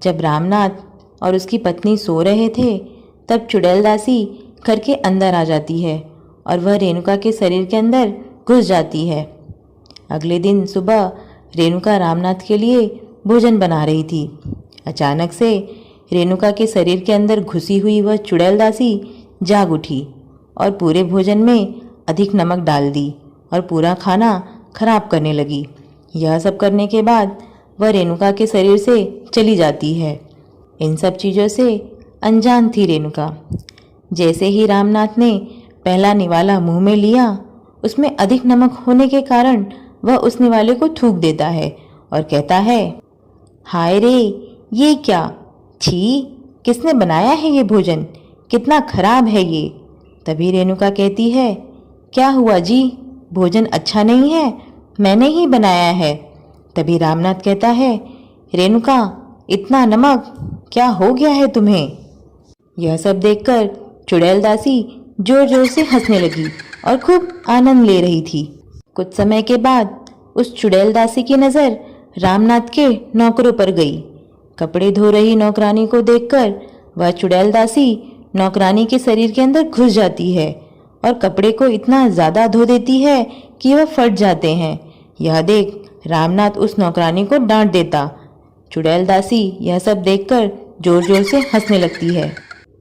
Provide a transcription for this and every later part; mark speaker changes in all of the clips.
Speaker 1: जब रामनाथ और उसकी पत्नी सो रहे थे तब चुड़ैल दासी घर के अंदर आ जाती है और वह रेणुका के शरीर के अंदर घुस जाती है। अगले दिन सुबह रेणुका रामनाथ के लिए भोजन बना रही थी। अचानक से रेणुका के शरीर के अंदर घुसी हुई वह चुड़ैल दासी जाग उठी और पूरे भोजन में अधिक नमक डाल दी और पूरा खाना खराब करने लगी। यह सब करने के बाद वह रेणुका के शरीर से चली जाती है। इन सब चीज़ों से अनजान थी रेणुका। जैसे ही रामनाथ ने पहला निवाला मुंह में लिया, उसमें अधिक नमक होने के कारण वह उस निवाले को थूक देता है और कहता है, हाय रे, ये क्या, छी, किसने बनाया है ये भोजन, कितना खराब है ये। तभी रेणुका कहती है, क्या हुआ जी, भोजन अच्छा नहीं है, मैंने ही बनाया है। तभी रामनाथ कहता है, रेणुका, इतना नमक, क्या हो गया है तुम्हें। यह सब देखकर चुड़ैल दासी जोर जोर से हंसने लगी और खूब आनंद ले रही थी। कुछ समय के बाद उस चुड़ैल दासी की नज़र रामनाथ के नौकरों पर गई। कपड़े धो रही नौकरानी को देखकर वह चुड़ैल दासी नौकरानी के शरीर के अंदर घुस जाती है और कपड़े को इतना ज़्यादा धो देती है कि वह फट जाते हैं। यह देख रामनाथ उस नौकरानी को डांट देता। चुड़ैल दासी यह सब देखकर जोर जोर से हंसने लगती है।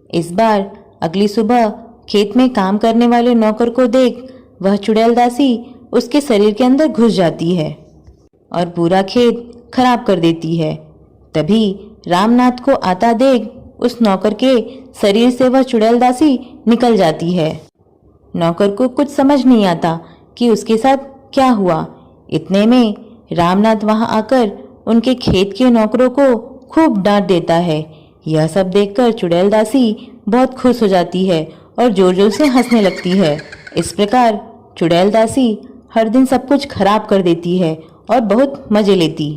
Speaker 1: इस बार अगली सुबह खेत में काम करने वाले नौकर को देख वह चुड़ैल दासी उसके शरीर के अंदर घुस जाती है और पूरा खेत खराब कर देती है। तभी रामनाथ को आता देख उस नौकर के शरीर से वह चुड़ैल दासी निकल जाती है। नौकर को कुछ समझ नहीं आता कि उसके साथ क्या हुआ। इतने में रामनाथ वहां आकर उनके खेत के नौकरों को खूब डांट देता है। यह सब देखकर चुड़ैल दासी बहुत खुश हो जाती है और जोर जोर से हंसने लगती है। इस प्रकार चुड़ैल दासी हर दिन सब कुछ खराब कर देती है और बहुत मजे लेती।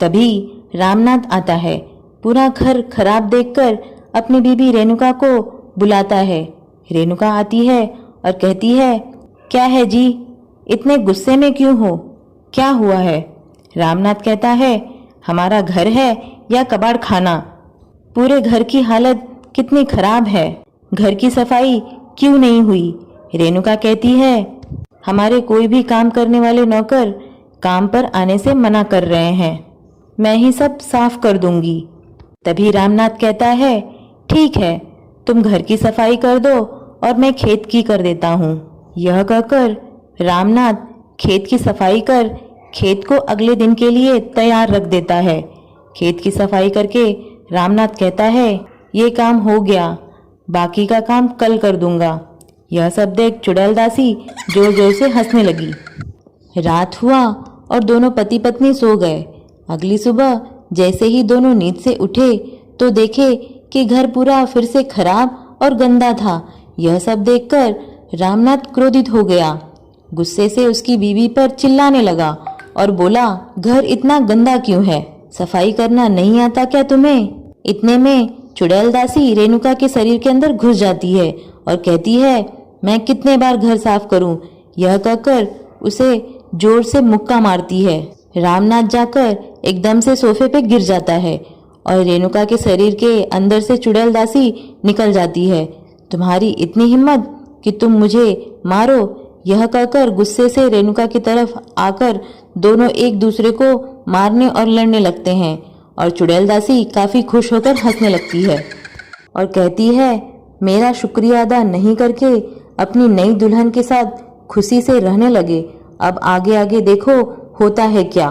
Speaker 1: तभी रामनाथ आता है। पूरा घर खराब देखकर अपनी बीबी रेणुका को बुलाता है। रेणुका आती है और कहती है, क्या है जी, इतने गुस्से में क्यों हो, क्या हुआ है। रामनाथ कहता है, हमारा घर है या कबाड़ खाना, पूरे घर की हालत कितनी खराब है, घर की सफाई क्यों नहीं हुई। रेणुका कहती है, हमारे कोई भी काम करने वाले नौकर काम पर आने से मना कर रहे हैं, मैं ही सब साफ कर दूंगी। तभी रामनाथ कहता है, ठीक है, तुम घर की सफाई कर दो और मैं खेत की कर देता हूँ। यह कहकर रामनाथ खेत की सफाई कर खेत को अगले दिन के लिए तैयार रख देता है। खेत की सफाई करके रामनाथ कहता है, ये काम हो गया, बाकी का काम कल कर दूंगा। यह सब देख चुड़ैल दासी जोर जोर से हंसने लगी। रात हुआ और दोनों पति पत्नी सो गए। अगली सुबह जैसे ही दोनों नींद से उठे तो देखे कि घर पूरा फिर से खराब और गंदा था। यह सब देखकर रामनाथ क्रोधित हो गया। गुस्से से उसकी बीवी पर चिल्लाने लगा और बोला, घर इतना गंदा क्यों है, सफाई करना नहीं आता क्या तुम्हें। इतने में चुड़ैल दासी रेणुका के शरीर के अंदर घुस जाती है और कहती है, मैं कितने बार घर साफ करूं। यह कहकर उसे जोर से मुक्का मारती है। रामनाथ जाकर एकदम से सोफे पे गिर जाता है और रेणुका के शरीर के अंदर से चुड़ैल दासी निकल जाती है। तुम्हारी इतनी हिम्मत कि तुम मुझे मारो। यह कहकर गुस्से से रेणुका की तरफ आकर दोनों एक दूसरे को मारने और लड़ने लगते हैं और चुड़ैल दासी काफी खुश होकर हंसने लगती है और कहती है, मेरा शुक्रिया अदा नहीं करके अपनी नई दुल्हन के साथ खुशी से रहने लगे, अब आगे आगे देखो होता है क्या।